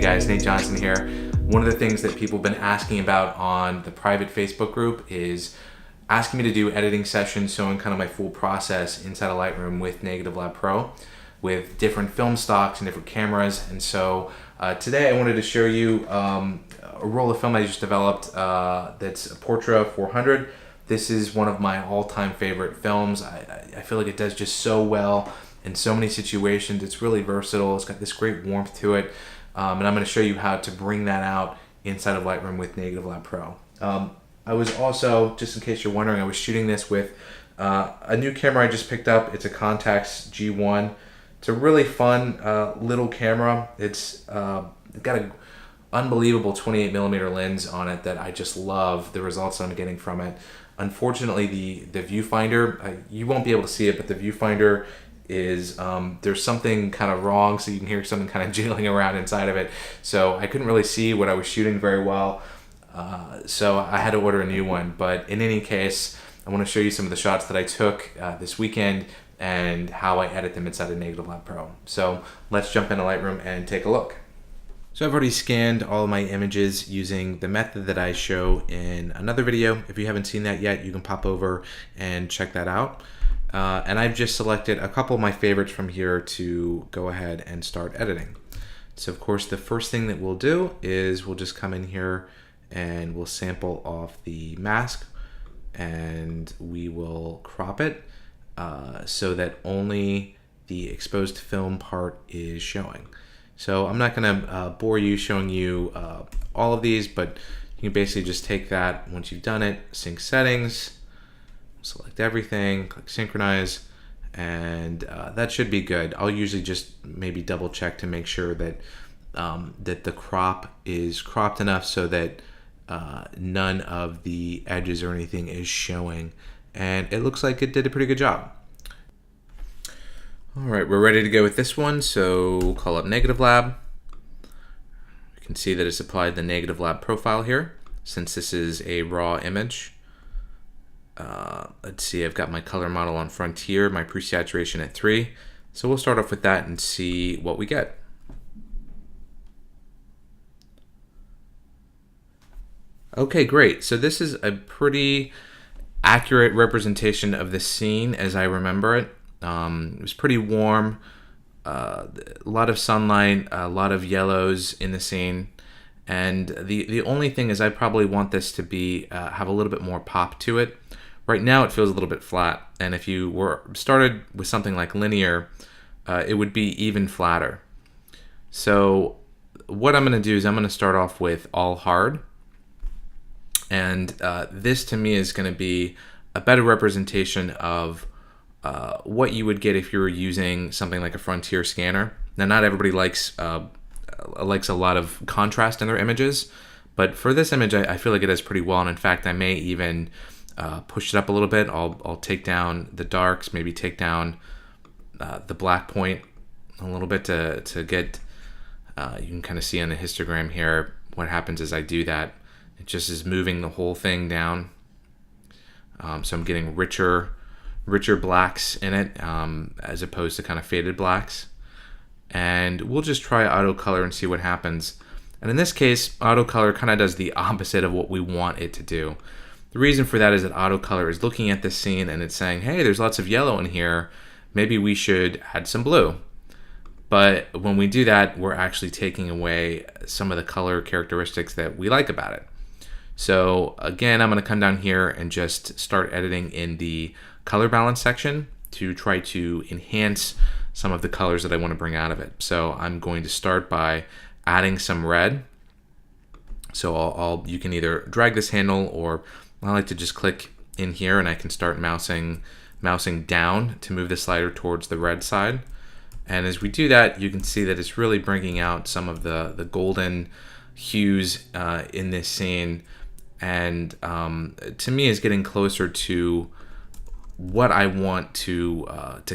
guys, Nate Johnson here. One of the things that people have been asking about on the private Facebook group is asking me to do editing sessions showing kind of my full process inside of Lightroom with Negative Lab Pro with different film stocks and different cameras. And so today I wanted to show you a roll of film I just developed that's a Portra 400. This is one of my all-time favorite films. I feel like it does just so well in so many situations. It's really versatile. It's got this great warmth to it. And I'm going to show you how to bring that out inside of Lightroom with Negative Lab Pro. I was also, just in case you're wondering, I was shooting this with a new camera I just picked up. It's a Contax G1. It's a really fun little camera. It's got an unbelievable 28mm lens on it that I just love the results I'm getting from it. Unfortunately, the viewfinder, you won't be able to see it, but the viewfinder is, there's something kind of wrong, so you can hear something kind of jiggling around inside of it. So I couldn't really see what I was shooting very well. So I had to order a new one. But in any case, I want to show you some of the shots that I took this weekend and how I edit them inside of Negative Lab Pro. So let's jump into Lightroom and take a look. So I've already scanned all of my images using the method that I show in another video. If you haven't seen that yet, you can pop over and check that out. And I've just selected a couple of my favorites from here to go ahead and start editing. So of course, the first thing that we'll do is we'll just come in here and we'll sample off the mask and we will crop it so that only the exposed film part is showing. So I'm not gonna bore you showing you all of these, but you can basically just take that once you've done it, sync settings, select everything, click synchronize, and that should be good. I'll usually just maybe double check to make sure that that the crop is cropped enough so that none of the edges or anything is showing, and it looks like it did a pretty good job. All right, we're ready to go with this one, so we'll call up Negative Lab. You can see that it's applied the Negative Lab profile here, since this is a raw image. Let's see, I've got my color model on Frontier, my pre-saturation at 3. So we'll start off with that and see what we get. Okay, great. So this is a pretty accurate representation of the scene as I remember it. It was pretty warm, a lot of sunlight, a lot of yellows in the scene. And the only thing is I probably want this to be have a little bit more pop to it. Right now it feels a little bit flat, and if you were started with something like linear, it would be even flatter. So what I'm going to do is I'm going to start off with all hard, and this to me is going to be a better representation of what you would get if you were using something like a Frontier scanner. Now, not everybody likes a lot of contrast in their images, but for this image, I feel like it does pretty well. And in fact, I may even push it up a little bit. I'll take down the darks, maybe take down the black point a little bit to get, you can kind of see on the histogram here, what happens as I do that. It just is moving the whole thing down. So I'm getting richer blacks in it as opposed to kind of faded blacks. And we'll just try auto color and see what happens. And in this case, auto color kind of does the opposite of what we want it to do. The reason for that is that auto color is looking at this scene and it's saying, hey, there's lots of yellow in here. Maybe we should add some blue. But when we do that, we're actually taking away some of the color characteristics that we like about it. So again, I'm going to come down here and just start editing in the color balance section to try to enhance some of the colors that I want to bring out of it. So I'm going to start by adding some red. So you can either drag this handle, or I like to just click in here and I can start mousing down to move the slider towards the red side. And as we do that, you can see that it's really bringing out some of the golden hues in this scene. And to me is getting closer to what I want to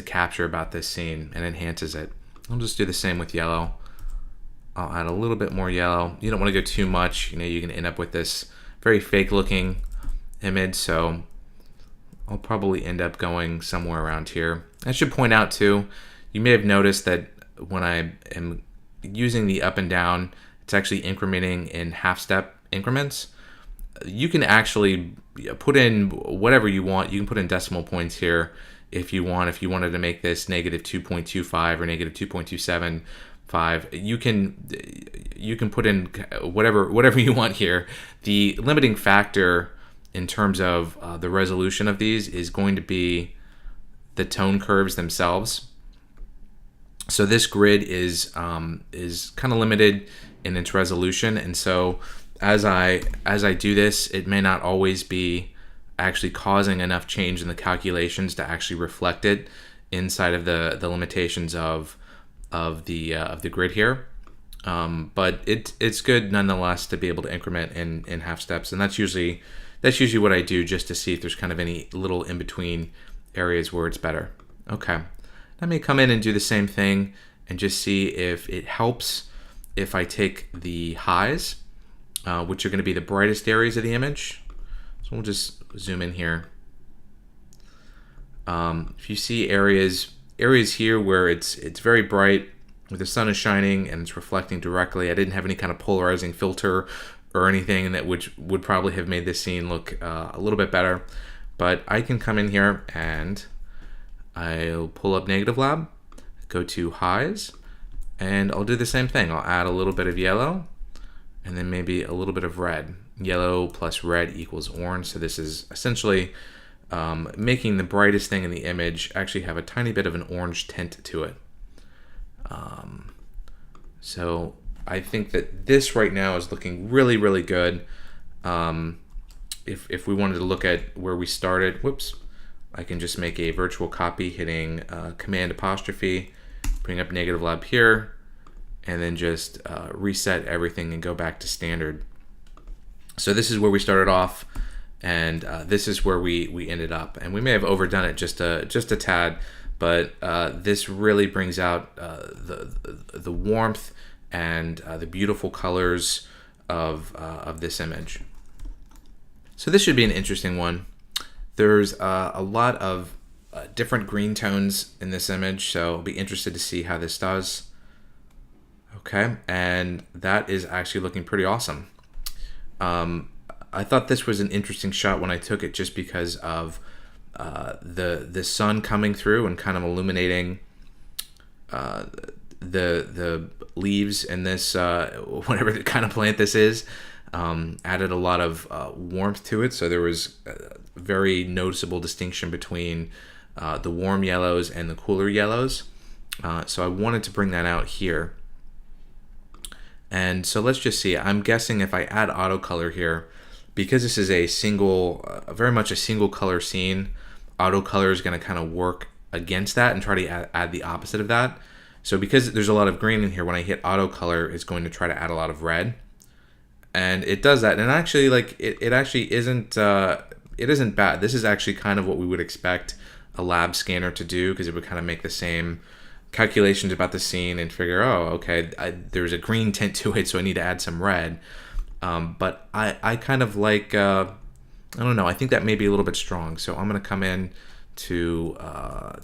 capture about this scene, and enhances it. I'll just do the same with yellow. I'll add a little bit more yellow. You don't want to go too much. You know, you can end up with this very fake looking image, so I'll probably end up going somewhere around here. I should point out too, you may have noticed that when I am using the up and down, it's actually incrementing in half-step increments. You can actually put in whatever you want. You can put in decimal points here if you want. If you wanted to make this negative 2.25 or negative 2.275, you can put in whatever you want here. The limiting factor in terms of the resolution of these is going to be the tone curves themselves. So this grid is kind of limited in its resolution, and so as I do this, it may not always be actually causing enough change in the calculations to actually reflect it inside of the limitations of the grid here. But it's good nonetheless to be able to increment in half steps, and that's usually what I do, just to see if there's kind of any little in between areas where it's better. Okay, let me come in and do the same thing and just see if it helps if I take the highs, which are going to be the brightest areas of the image. So we'll just zoom in here. If you see areas here where it's very bright, where the sun is shining and it's reflecting directly, I didn't have any kind of polarizing filter or anything that which would probably have made this scene look a little bit better. But I can come in here and I'll pull up Negative Lab, go to highs, and I'll do the same thing. I'll add a little bit of yellow and then maybe a little bit of red. Yellow plus red equals orange. So this is essentially making the brightest thing in the image actually have a tiny bit of an orange tint to it. So I think that this right now is looking really, really good. If we wanted to look at where we started, whoops, I can just make a virtual copy hitting Command apostrophe, bring up Negative Lab here, and then just reset everything and go back to standard. So this is where we started off, and this is where we ended up. And we may have overdone it just a tad, but this really brings out the warmth and the beautiful colors of this image. So this should be an interesting one. There's a lot of different green tones in this image, so I'll be interested to see how this does. Okay, and that is actually looking pretty awesome. I thought this was an interesting shot when I took it, just because of the sun coming through and kind of illuminating the leaves in this whatever kind of plant this is. Added a lot of warmth to it, so there was a very noticeable distinction between the warm yellows and the cooler yellows. So I wanted to bring that out here. And so let's just see. I'm guessing if I add auto color here, because this is a very much a single color scene, auto color is going to kind of work against that and try to add the opposite of that. So because there's a lot of green in here, when I hit auto color, it's going to try to add a lot of red. And it does that, and actually, like it actually isn't bad. This is actually kind of what we would expect a lab scanner to do, because it would kind of make the same calculations about the scene and figure, oh, okay, there's a green tint to it, so I need to add some red. But I kind of like, I don't know, I think that may be a little bit strong. So I'm going to come in to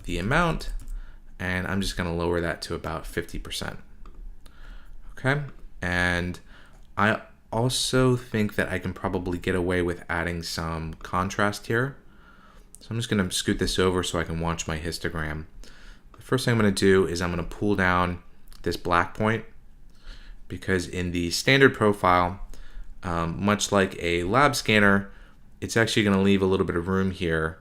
the amount, and I'm just going to lower that to about 50%. Okay, and I also think that I can probably get away with adding some contrast here. So I'm just going to scoot this over so I can watch my histogram. The first thing I'm going to do is I'm going to pull down this black point, because in the standard profile, much like a lab scanner, it's actually going to leave a little bit of room here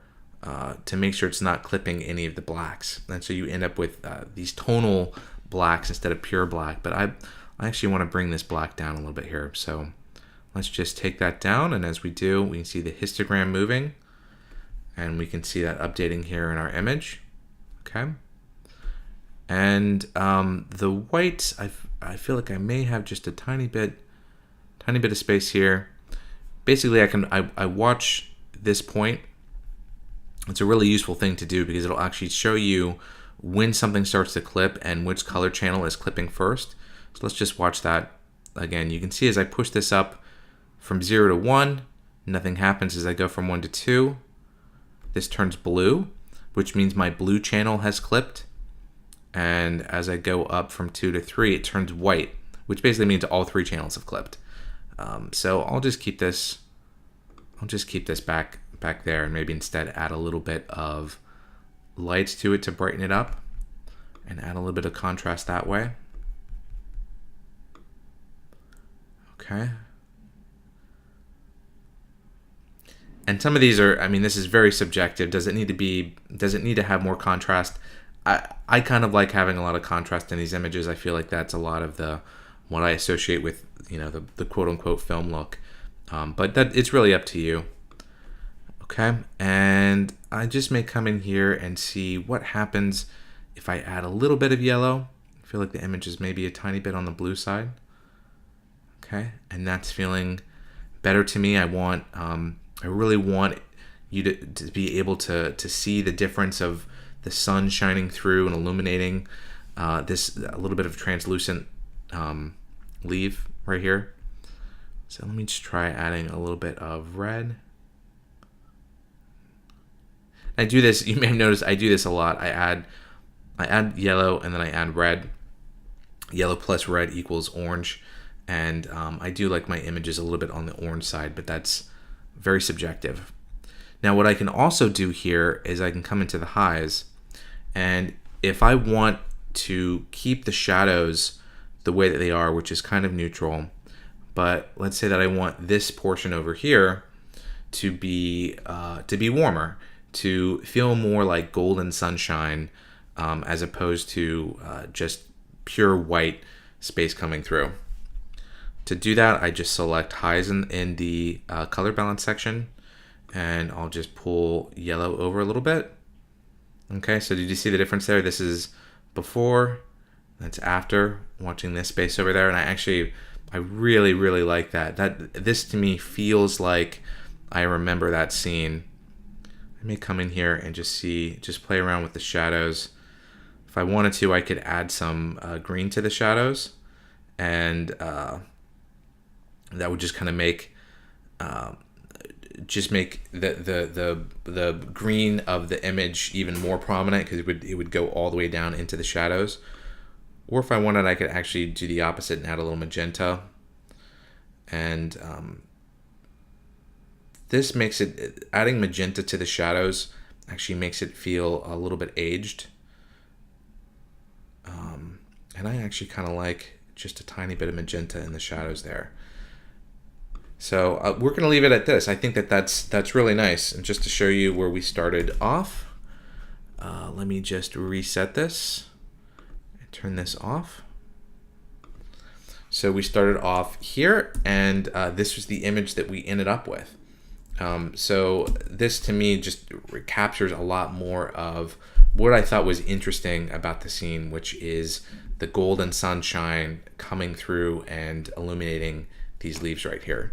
to make sure it's not clipping any of the blacks. And so you end up with these tonal blacks instead of pure black. But I actually want to bring this black down a little bit here. So let's just take that down, and as we do, we can see the histogram moving, and we can see that updating here in our image. Okay. And the white, I feel like I may have just a tiny bit of space here. Basically, I watch this point. It's a really useful thing to do, because it'll actually show you when something starts to clip and which color channel is clipping first. So let's just watch that again. You can see as I push this up from 0 to 1, nothing happens. As I go from 1 to 2, this turns blue, which means my blue channel has clipped. And as I go up from 2 to 3, it turns white, which basically means all 3 channels have clipped. So I'll just keep this. I'll just keep this back there, and maybe instead add a little bit of lights to it to brighten it up, and add a little bit of contrast that way. Okay. And some of these are, I mean, this is very subjective. Does it need to have more contrast? I kind of like having a lot of contrast in these images. I feel like that's a lot of what I associate with, you know, the quote unquote film look. But it's really up to you. Okay, and I just may come in here and see what happens if I add a little bit of yellow. I feel like the image is maybe a tiny bit on the blue side. Okay, and that's feeling better to me. I really want you to be able to see the difference of the sun shining through and illuminating this a little bit of translucent leaf right here. So let me just try adding a little bit of red. I do this, you may have noticed I do this a lot. I add yellow and then I add red. Yellow plus red equals orange. And I do like my images a little bit on the orange side, but that's very subjective. Now what I can also do here is I can come into the highs, and if I want to keep the shadows the way that they are, which is kind of neutral, but let's say that I want this portion over here to be warmer, to feel more like golden sunshine, as opposed to just pure white space coming through. To do that, I just select highs in the color balance section, and I'll just pull yellow over a little bit. Okay, so did you see the difference there? This is before, that's after watching this space over there, and I really, really like that. This to me feels like I remember that scene. I may come in here and just play around with the shadows. If I wanted to, I could add some green to the shadows, and that would just kind of make the green of the image even more prominent, because it would go all the way down into the shadows. Or if I wanted, I could actually do the opposite and add a little magenta. And this makes it, adding magenta to the shadows actually makes it feel a little bit aged. And I actually kind of like just a tiny bit of magenta in the shadows there. So we're going to leave it at this. I think that's really nice. And just to show you where we started off, let me just reset this and turn this off. So we started off here, and this was the image that we ended up with. So this to me just captures a lot more of what I thought was interesting about the scene, which is the golden sunshine coming through and illuminating these leaves right here.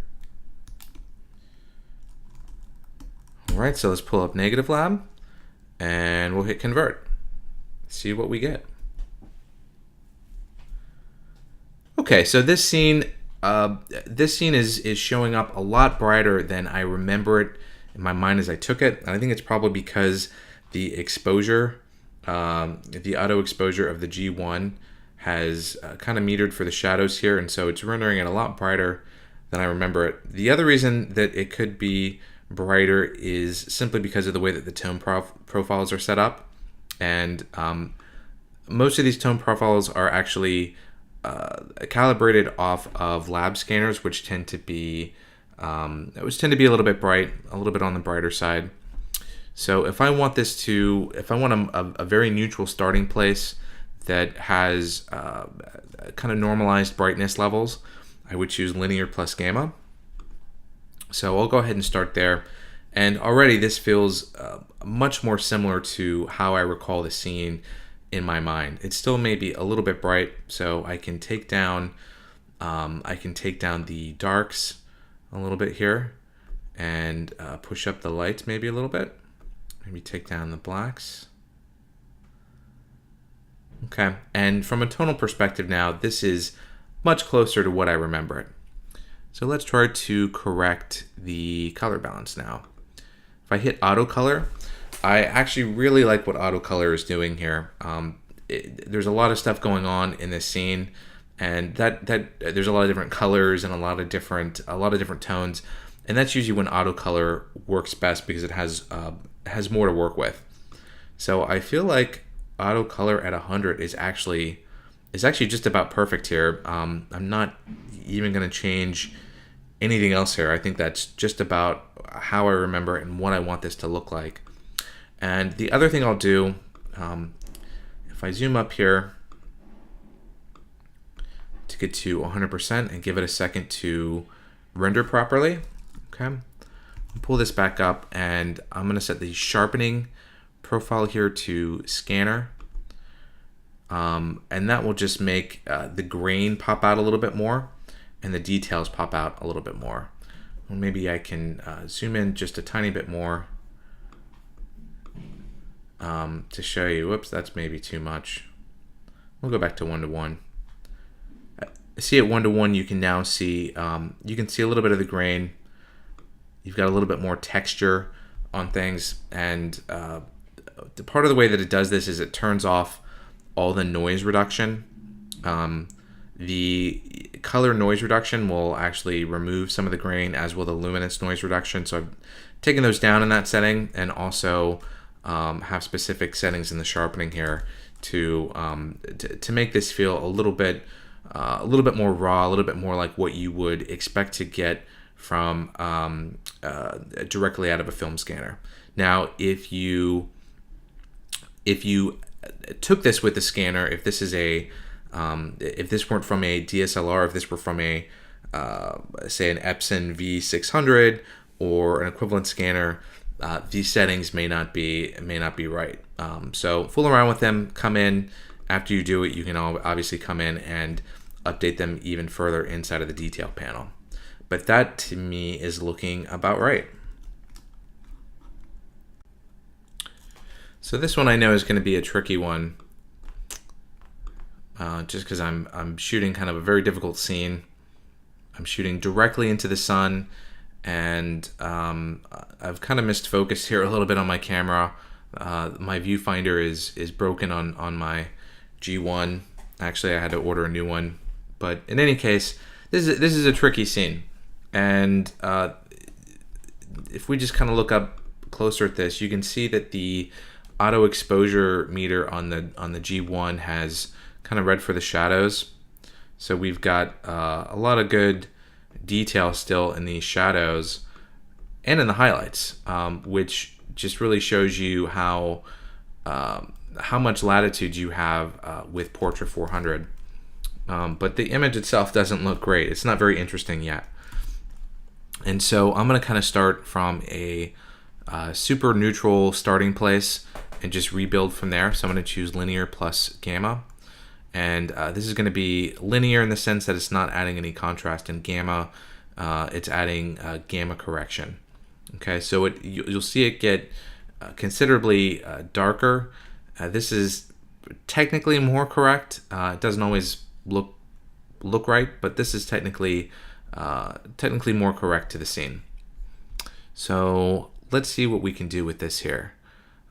All right, so let's pull up Negative Lab, and we'll hit convert. See what we get. Okay, so this scene is showing up a lot brighter than I remember it in my mind as I took it. And I think it's probably because the exposure, the auto exposure of the G1 has kind of metered for the shadows here, and so it's rendering it a lot brighter than I remember it. The other reason that it could be brighter is simply because of the way that the tone profiles are set up, and most of these tone profiles are actually calibrated off of lab scanners, which tend to be a little bit bright, a little bit on the brighter side. So if I want a very neutral starting place that has kind of normalized brightness levels, I would choose linear plus gamma. So I'll go ahead and start there. And already this feels much more similar to how I recall the scene in my mind. It still may be a little bit bright, so I can take down the darks a little bit here, and push up the lights maybe a little bit. Maybe take down the blacks. Okay, and from a tonal perspective now, this is much closer to what I remember it. So let's try to correct the color balance now. If I hit auto color, I actually really like what auto color is doing here. There's a lot of stuff going on in this scene, and that there's a lot of different colors and a lot of different tones, and that's usually when auto color works best because it has more to work with. So I feel like auto color at 100 is actually just about perfect here. I'm not even going to change anything else here. I think that's just about how I remember it and what I want this to look like. And the other thing I'll do, if I zoom up here to get to 100% and give it a second to render properly, okay, I'll pull this back up, and I'm going to set the sharpening profile here to scanner, and that will just make the grain pop out a little bit more and the details pop out a little bit more. Well, maybe I can zoom in just a tiny bit more to show you. Whoops, that's maybe too much. We'll go back to 1:1. See, at 1:1 you can now see a little bit of the grain. You've got a little bit more texture on things, and the part of the way that it does this is it turns off all the noise reduction. The color noise reduction will actually remove some of the grain, as will the luminance noise reduction. So I've taken those down in that setting, and also have specific settings in the sharpening here to make this feel a little bit more raw, a little bit more like what you would expect to get from directly out of a film scanner. Now, if you took this with the scanner, if this weren't from a DSLR, if this were from a say an Epson V600 or an equivalent scanner, these settings may not be right. So fool around with them. Come in after you do it. You can obviously come in and update them even further inside of the detail panel. But that to me is looking about right. So this one I know is going to be a tricky one, just because I'm shooting kind of a very difficult scene. I'm shooting directly into the sun, and I've kind of missed focus here a little bit on my camera. My viewfinder is broken on my G1. Actually, I had to order a new one. But in any case, this is a tricky scene, and if we just kind of look up closer at this, you can see that the auto exposure meter on the G1 has kind of read for the shadows. So we've got a lot of good detail still in these shadows and in the highlights, which just really shows you how much latitude you have with Portra 400. But the image itself doesn't look great. It's not very interesting yet. And so I'm going to kind of start from a super neutral starting place and just rebuild from there. So I'm going to choose linear plus gamma. And this is going to be linear in the sense that it's not adding any contrast, and gamma, it's adding gamma correction. Okay, so you'll see it get considerably darker. This is technically more correct. It doesn't always look right, but this is technically more correct to the scene. So let's see what we can do with this here.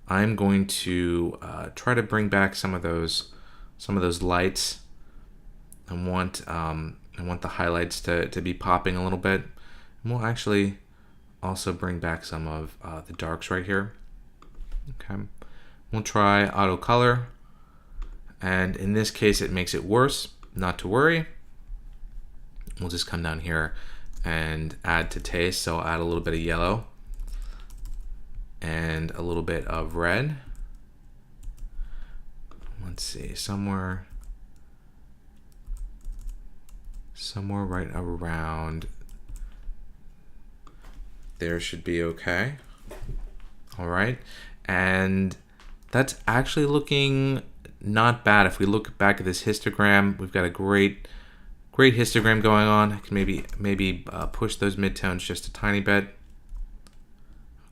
I'm going to try to bring back some of those lights. I want the highlights to be popping a little bit. And we'll actually also bring back some of the darks right here. Okay, we'll try auto color, and in this case it makes it worse. Not to worry. We'll just come down here and add to taste. So I'll add a little bit of yellow and a little bit of red. Let's see, somewhere right around there should be okay. All right, and that's actually looking not bad. If we look back at this histogram, we've got a great histogram going on. I can maybe push those midtones just a tiny bit.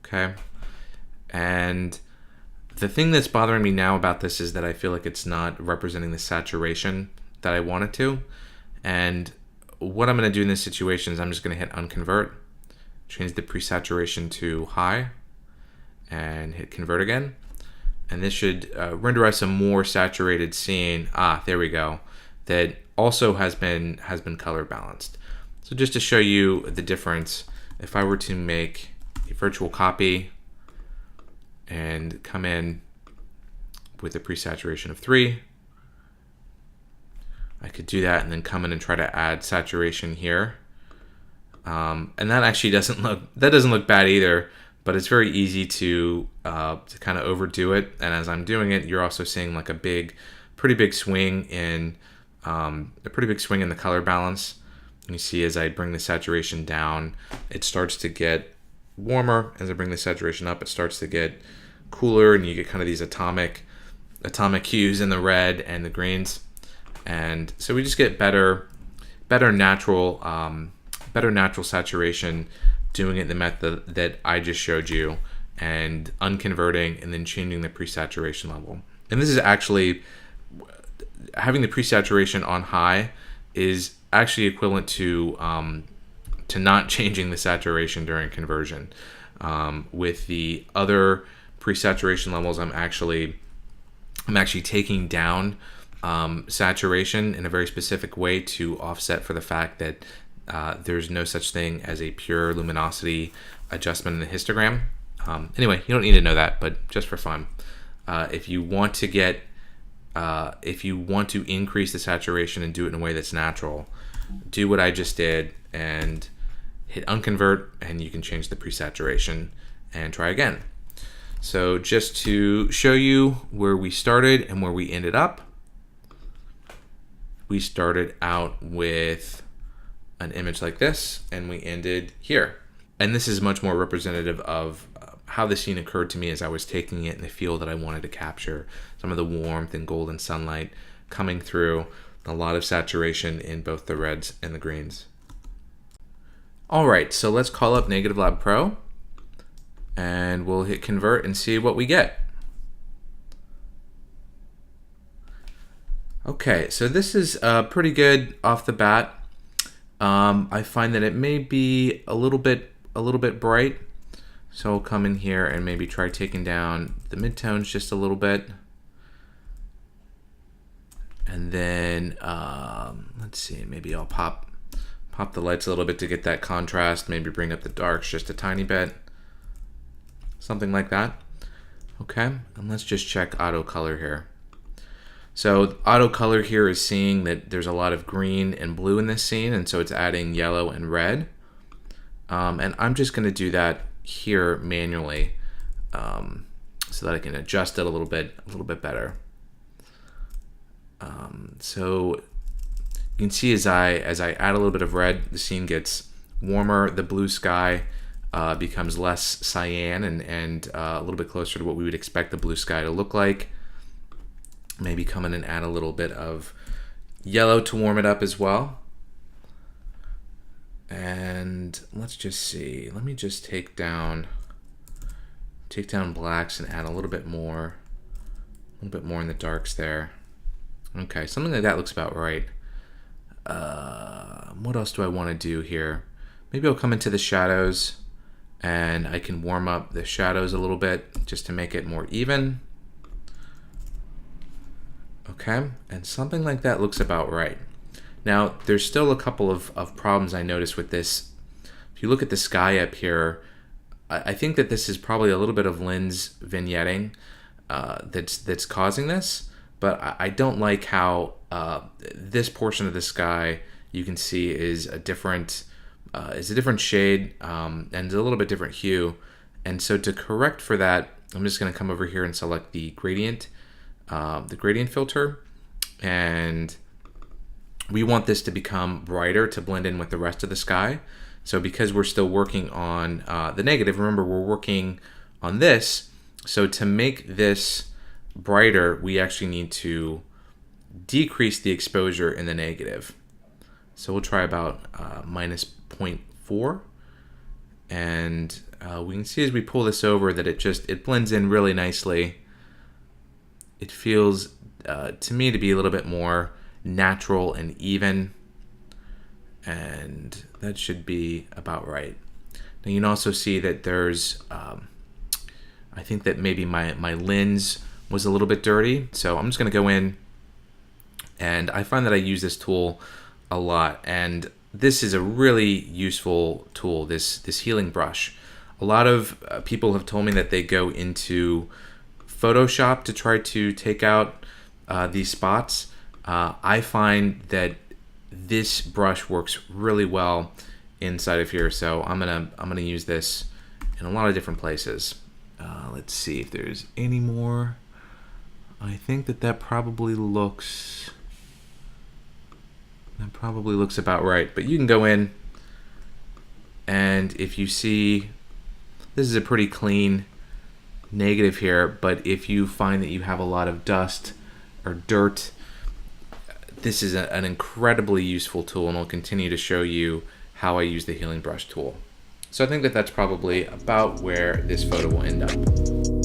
Okay, and the thing that's bothering me now about this is that I feel like it's not representing the saturation that I want it to. And what I'm going to do in this situation is I'm just going to hit unconvert, change the presaturation to high, and hit convert again. And this should render us a more saturated scene. There we go. that also has been color balanced. So just to show you the difference, if I were to make a virtual copy and come in with a pre-saturation of 3, I could do that and then come in and try to add saturation here. And that actually doesn't look bad either, but it's very easy to kind of overdo it. And as I'm doing it, you're also seeing like pretty big swing in the color balance. And you see as I bring the saturation down, it starts to get warmer. As I bring the saturation up, it starts to get cooler, and you get kind of these atomic hues in the red and the greens. And so we just get better natural saturation doing it the method that I just showed you, and unconverting and then changing the pre-saturation level. And this is actually, having the pre-saturation on high is actually equivalent to not changing the saturation during conversion. With the other pre-saturation levels, I'm actually taking down saturation in a very specific way to offset for the fact that there's no such thing as a pure luminosity adjustment in the histogram. Anyway, you don't need to know that, but just for fun, if you want to increase the saturation and do it in a way that's natural, do what I just did and hit unconvert, and you can change the pre-saturation and try again. So just to show you where we started and where we ended up, we started out with an image like this, and we ended here. And this is much more representative of how the scene occurred to me as I was taking it in the feel that I wanted to capture. Some of the warmth and golden sunlight coming through, a lot of saturation in both the reds and the greens. All right, so let's call up Negative Lab Pro, and we'll hit convert and see what we get. Okay, so this is pretty good off the bat. I find that it may be a little bit bright, so I'll come in here and maybe try taking down the midtones just a little bit, and then let's see, maybe I'll pop the lights a little bit to get that contrast. Maybe bring up the darks just a tiny bit, something like that. Okay, and let's just check auto color here. So auto color here is seeing that there's a lot of green and blue in this scene, and so it's adding yellow and red. And I'm just going to do that here manually, so that I can adjust it a little bit better. So you can see as I add a little bit of red, the scene gets warmer. The blue sky becomes less cyan and a little bit closer to what we would expect the blue sky to look like. Maybe come in and add a little bit of yellow to warm it up as well. And let's just see. Let me just take down blacks and add a little bit more in the darks there. Okay, something like that looks about right. What else do I want to do here? Maybe I'll come into the shadows and I can warm up the shadows a little bit just to make it more even. Okay, and something like that looks about right. Now, there's still a couple of problems I noticed with this. If you look at the sky up here, I think that this is probably a little bit of lens vignetting that's causing this, but I don't like how this portion of the sky you can see is a different shade and a little bit different hue. And so to correct for that, I'm just going to come over here and select the gradient filter, and we want this to become brighter to blend in with the rest of the sky. So because we're still working on the negative, remember we're working on this, so to make this brighter we actually need to decrease the exposure in the negative. So we'll try about minus 0.4, and we can see as we pull this over that it blends in really nicely. It feels to me to be a little bit more natural and even, and that should be about right. Now you can also see that there's I think that maybe my lens was a little bit dirty, so I'm just going to go in And I find that I use this tool a lot, and this is a really useful tool, this healing brush. A lot of people have told me that they go into Photoshop to try to take out these spots. I find that this brush works really well inside of here, so I'm gonna use this in a lot of different places. Let's see if there's any more. I think that probably looks about right. But you can go in, and if you see, this is a pretty clean negative here, but if you find that you have a lot of dust or dirt, this is an incredibly useful tool, and I'll continue to show you how I use the healing brush tool. So I think that that's probably about where this photo will end up.